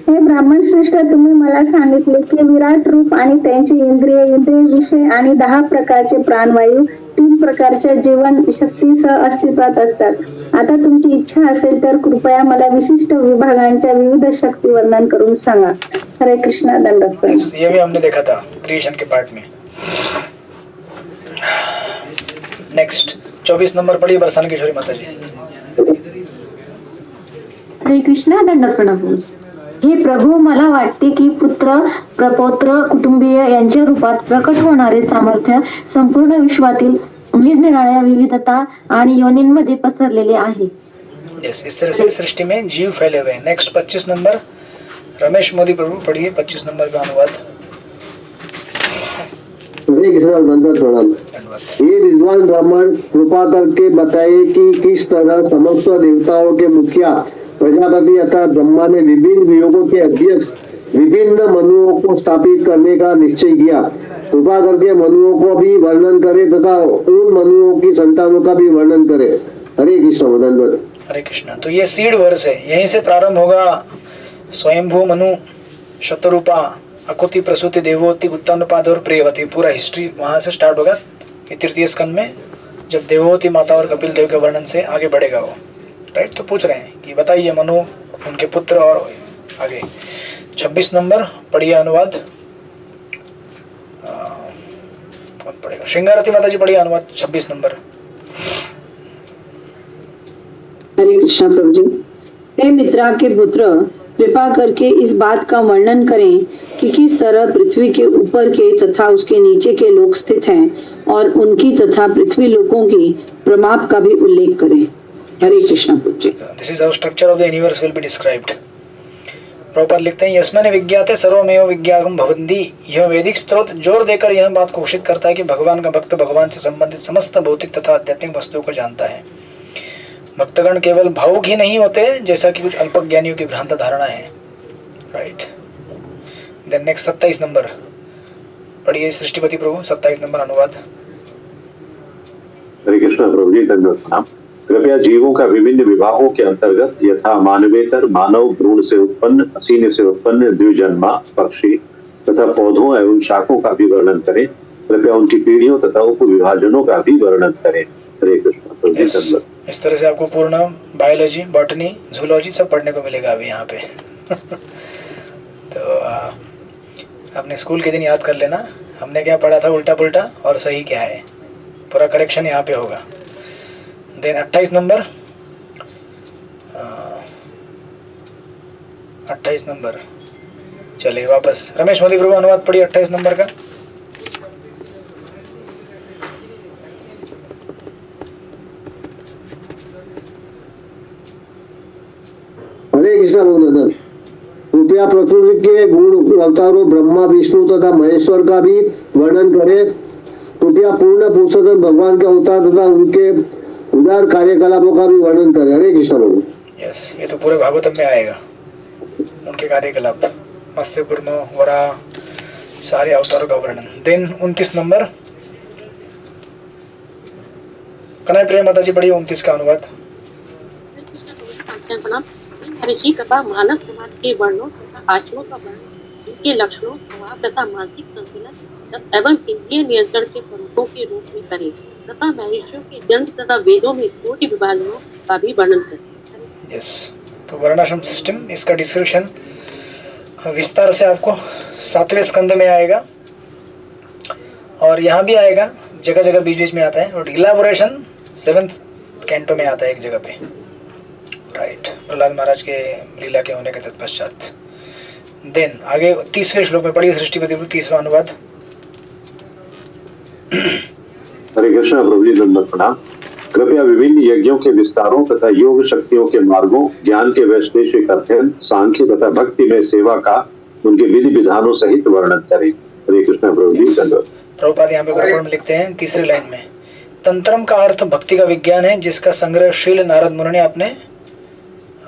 हे ब्राह्मण श्रेष्ठ, तुम्ही मला सांगितले की विराट रूप आणि त्यांचे इंद्रिय विषय आणि 10 प्रकारचे प्राणवायू 3 प्रकारच्या जीवन शक्तीसह अस्तित्वात असतात। आता तुमची इच्छा असेल तर कृपया मला विशिष्ट विभागांच्या विविध शक्ती वर्णन करून सांगा। हरे कृष्णा दंडवत प्रणाम। ये भी हमने देखा था क्रिएशन के पार्ट में। नेक्स्ट 24 नंबर पढ़िए बरसाने किशोरी माता जी। श्री कृष्णा दंडवत प्रणाम। हे प्रभू, मला वाटते की पुत्र प्रपौत्र कुटुंबीय यांच्या रूपात प्रकट होणारे सामर्थ्य संपूर्ण विश्वातील निरनिराळ्या विविधता आणि योनींमध्ये पसरलेले आहे। यस, इस तरह से सृष्टि में जीव फैले हुए हैं। नेक्स्ट 25 नंबर रमेश मोदी प्रभु पढ़िए 25 नंबर का अनुवाद। हरे कृष्ण दंडवत प्रणाम। ये विद्वान ब्राह्मण कृपा करके बताए कि किस तरह समस्त देवताओं के मुखिया प्रजापति अतः ब्रह्मा ने विभिन्न वियोगों के अध्यक्ष विभिन्न मनुओं को स्थापित करने का निश्चय किया। कृपा करके मनुओं को भी वर्णन करे तथा उन मनुओं की संतानों का भी वर्णन करे। हरे कृष्ण दंडवत। हरे कृष्णा। तो ये सीड वर्स है, यहीं से प्रारंभ होगा स्वयंभू मनु शतरूपा अकुति प्रसूति देवोति उत्तमपाद और प्रियवती, पूरा हिस्ट्री वहां से स्टार्ट होगा ये तृतीय स्कंद में, जब देवोती माता और कपिल देव के वर्णन से आगे बढ़ेगा वो, राइट। तो पूछ रहे हैं कि बताइए मनु, उनके पुत्र और आगे। 26 नंबर पढ़िए अनुवाद, कौन पढ़ेगा? श्रृंगारती माता जी पढ़िए अनुवाद 26 नंबर। हरे कृष्णा प्रभु जी। हे मित्रा के पुत्र, कृपा करके इस बात का वर्णन करें कि किस तरह पृथ्वी के ऊपर के तथा उसके नीचे के लोग स्थित हैं और उनकी तथा पृथ्वी लोकों की प्रमाप का भी उल्लेख करें। Hare Krishna Prabhu ji. This is how structure of the universe will be described. Prabhupada लिखते हैं यस्मिन् विज्ञाते सर्वमेव विज्ञातम् भवन्ति। यह वैदिक स्त्रोत जोर देकर यह बात घोषित करता है कि भगवान का भक्त भगवान से संबंधित समस्त भौतिक तथा आध्यात्मिक वस्तुओं को जानता है। भक्तगण केवल भावुक ही नहीं होते जैसा कि कुछ अल्पज्ञानियों की भ्रांत धारणा है, राइट। देन नेक्स्ट 27 नंबर पढ़िए सृष्टिपति प्रभु 27 नंबर अनुवाद। हरे कृष्ण प्रभु जी दंडवत प्रणाम। कृपया जीवों का विभिन्न विभागों के अंतर्गत यथा मानवेतर, मानव भ्रूण से उत्पन्न, असीन से उत्पन्न द्विजन्मा पक्षी तथा पौधों एवं शाखों का भी वर्णन करें। कृपया उनकी पीढ़ियों तथा उप विभाजनों का भी वर्णन करें। हरे कृष्ण। yes. इस तरह से आपको पूर्ण बायोलॉजी, बॉटनी, जूलॉजी सब पढ़ने को मिलेगा अभी यहाँ पे। तो आपने स्कूल के दिन याद कर लेना हमने क्या पढ़ा था उल्टा पुल्टा और सही क्या है, पूरा करेक्शन यहाँ पे होगा। देन 28 नंबर 28 नंबर चलिए वापस रमेश मोदी प्रभु अनुवाद पढ़िए 28 नंबर का। हरे कृष्ण भगवान। कृपया प्रकृति के गुण अवतारों ब्रह्मा, विष्णु तथा महेश्वर का भी वर्णन करें। कृपया पूर्ण पुरुषोत्तम भगवान के अवतार तथा उनके उदार कार्यकलापों का भी वर्णन करें। हरे कृष्ण प्रभु। यस, ये तो पूरे भागवतम में आएगा उनके कार्यकलाप, मत्स्य कूर्म, वराह, सारे अवतारों का वर्णन। देन 29 नंबर कन्हैया प्रिया माता जी पढ़िए 29 का अनुवाद। ऋषि कृपा मानव समाज के वर्णों तथा आचरणों का वर्णन, उनके लक्षणों, स्वभाव तथा मानसिक संतुलन एवं इंद्रिय नियंत्रण के स्वरूपों के रूप में करें तथा महर्षियों के ग्रंथ तथा वेदों में कोटि विभाजनों का भी वर्णन करें। यस, तो वर्णाश्रम सिस्टम, इसका डिस्क्रिप्शन विस्तार से आपको 7वें स्कंद में आएगा और यहाँ भी आएगा, जगह जगह बीच बीच में आता है, और इलाबोरेशन 7th कैंटो में आता है एक जगह पे। राइट, प्रहलाद महाराज के लीला के होने के तत्पश्चात। देन आगे 30वें श्लोक में पढ़िए सृष्टिपति 30वां अनुवाद। हरे कृष्ण प्रभु जी, दंडवत प्रणाम। कृपया विभिन्न यज्ञों के विस्तारों तथा योग शक्तियों के मार्गों, ज्ञान के वैश्लेषिक अध्ययन, सांख्य तथा भक्ति में सेवा का उनके विधि विधानों सहित वर्णन करें। हरे कृष्ण प्रभु जी, दंडवत। प्रभुपाद यहाँ पे प्रकरण में लिखते हैं 3री लाइन में, तंत्रम का अर्थ भक्ति का विज्ञान है जिसका संग्रह श्रील नारद मुनि ने अपने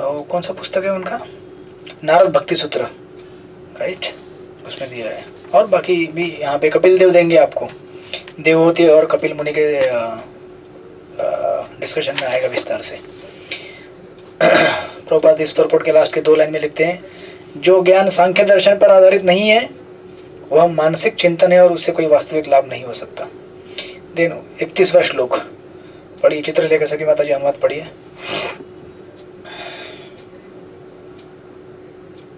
कौन सा पुस्तक है उनका, नारद भक्ति सूत्र, राइट, उसमें दिया है। और बाकी भी यहाँ पे कपिल देव देंगे आपको, देवहूति और कपिल मुनि के डिस्कशन में आएगा विस्तार से। प्रभुपाद इस परपोर्ट के लास्ट के 2 लाइन में लिखते हैं, जो ज्ञान सांख्य दर्शन पर आधारित नहीं है वह मानसिक चिंतन है और उससे कोई वास्तविक लाभ नहीं हो सकता। देन 31वां श्लोक पढ़िए, चित्रलेखा सखी माता जी अनुवाद पढ़िए।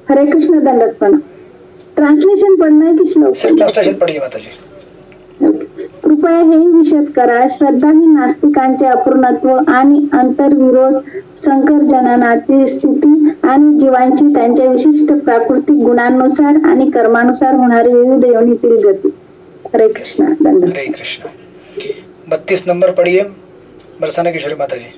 हरे कृष्ण दंडवत प्रणाम। ट्रांसलेशन पढ़ना है कि श्लोक? ट्रांसलेशन पढ़िए माता जी। कृपया हेही विशद करा, श्रद्धाहीन नास्तिकांचे अपूर्णत्व आणि अंतर्विरोध, संकरजननाची स्थिती आणि जीवांची त्यांच्या विशिष्ट प्राकृतिक गुणांनुसार आणि कर्मानुसार होणारी विविध योनीतील गती। हरे कृष्ण दंडवत। हरे कृष्ण। 32 नंबर पढ़िए बरसाना किशोरी माता जी।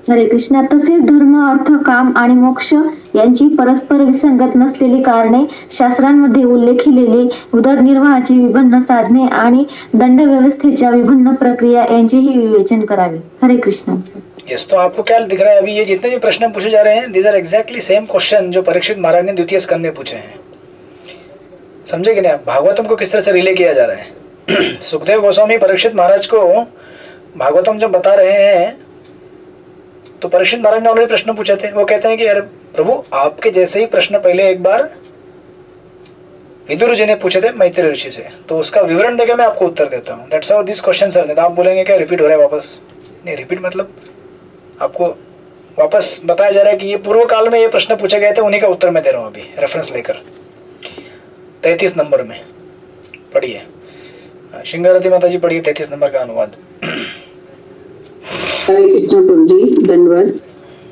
हरे कृष्ण। तसेच धर्म, अर्थ, काम आणि मोक्ष यांची परस्पर विसंगत नसलेली कारणे, शास्त्रांमध्ये उल्लेखिलेली उदरनिर्वाहाची विभिन्न साधने आणि दंड व्यवस्थेच्या विभिन्न प्रक्रिया यांचेही विवेचन करावे। हरे कृष्ण। यस, तो आपको क्या दिख रहा है अभी, ये जितने भी प्रश्न पूछे जा रहे हैं these are exactly same question जो परीक्षित महाराज ने 2य स्कंद में पूछे हैं। समझे कि नहीं आप, भागवतम को किस तरह से रिले किया जा रहा है। सुखदेव गोस्वामी परीक्षित महाराज को भागवतम जब बता रहे हैं तो परीक्षित महाराज ने ऑलरेडी प्रश्न पूछे थे। वो कहते हैं कि अरे प्रभु, आपके जैसे ही प्रश्न पहले एक बार विदुर जी ने पूछे थे मैत्री ऋषि से, तो उसका विवरण देकर मैं आपको उत्तर देता हूँ। That's how this question are. तो आप बोलेंगे क्या रिपीट हो रहा है वापस? नहीं, रिपीट मतलब आपको वापस बताया जा रहा है कि ये पूर्व काल में ये प्रश्न पूछे गए थे, उन्हीं का उत्तर मैं दे रहा हूँ अभी रेफरेंस लेकर। 33 नंबर में पढ़िए, श्रृंगारती माता जी पढ़िए 33 नंबर का अनुवाद। हरे कृष्ण प्रभु जी, दंडवत।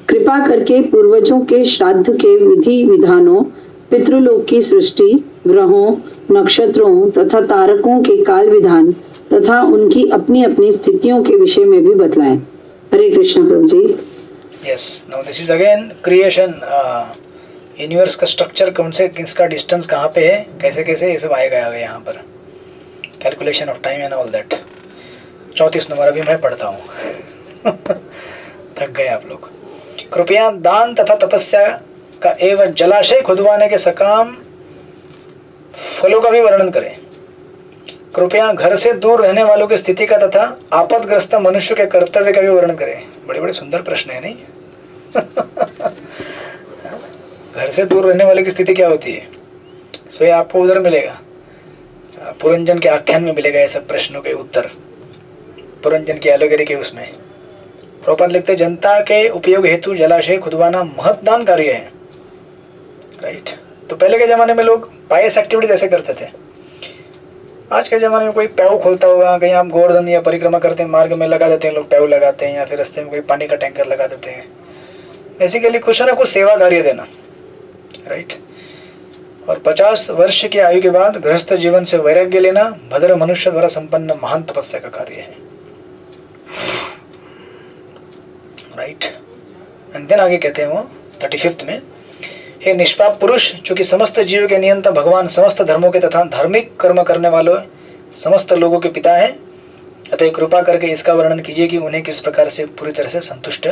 कृपा करके पूर्वजों के श्राद्ध के विधि विधानों, पितृलोक की सृष्टि, ग्रहों, नक्षत्रों तथा तारकों के काल विधान तथा उनकी अपनी अपनी स्थितियों के विषय में भी बतलाएं। Hare Krishna Prabhu ji. Yes, now this is again creation, universe का स्ट्रक्चर, कौन से किसका डिस्टेंस कहाँ पे है, कैसे कैसे ये सब आएगा यहाँ पर, calculation of time and all that. 34 number अभी मैं पढ़ता हूँ। थक गए आप लोग। कृपया दान तथा तपस्या का एवं जलाशय खुदवाने के सकाम फलों का भी वर्णन करें। कृपया घर से दूर रहने वालों की स्थिति का तथा आपदग्रस्त मनुष्य के कर्तव्य का भी वर्णन करें। बड़े बड़े सुंदर प्रश्न है नहीं? घर से दूर रहने वाले की स्थिति क्या होती है? सो ये आपको उधर मिलेगा, पुरंजन के आख्यान में मिलेगा ये सब प्रश्नों के उत्तर, पुरंजन की एलोगेरी के उसमें। प्रभुपाद लिखते जनता के उपयोग हेतु जलाशय खुदवाना महत्दान कार्य है, राइट। तो पहले के जमाने में लोग पायस एक्टिविटीज ऐसे करते थे। आज के ज़माने में कोई पैव खोलता होगा, कहीं आप गोवर्धन या परिक्रमा करते हैं, मार्ग में लगा देते हैं लोग, पैव लगाते हैं, या फिर रास्ते में कोई पानी का टैंकर लगा देते हैं। बेसिकली कुछ ना कुछ सेवा कार्य देना, राइट। और 50 वर्ष की आयु के बाद गृहस्थ जीवन से वैराग्य लेना भद्र मनुष्य द्वारा संपन्न महान तपस्या का कार्य है, राइट। एंड देन आगे कहते हैं वो 35 में, हे निष्पाप पुरुष, चूंकि समस्त जीवों के नियंता भगवान समस्त धर्मों के तथा धार्मिक कर्म करने वालों समस्त लोगों के पिता है, अतः कृपा करके इसका वर्णन कीजिए कि उन्हें किस प्रकार से पूरी तरह से संतुष्ट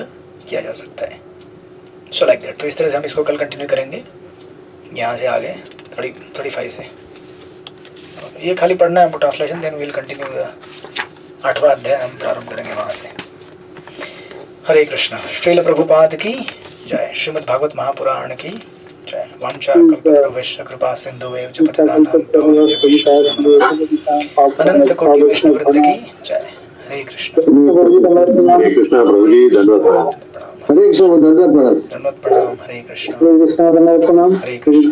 किया जा सकता है। So like that. तो इस तरह से हम इसको कल कंटिन्यू करेंगे, यहाँ से आगे 35 से। ये खाली पढ़ना है ट्रांसलेशन, देन विल कंटिन्यू 8वां अध्याय हम प्रारंभ करेंगे वहाँ से। हरे कृष्ण। श्रील प्रभुपाद की जय। श्रीमद् भागवत महापुराण की जय। वांछा कल्पतरुभ्यश्च कृपा सिन्धुभ्यैव च पतितानां अनंत कोटि वैष्णव वृंद की जय। हरे कृष्ण। हरे कृष्ण प्रभु जी, धन्यवाद। हरे कृष्ण, धन्यवाद प्रणाम। धन्यवाद प्रणाम। हरे कृष्ण। हरे कृष्ण, धन्यवाद प्रणाम। हरे कृष्ण।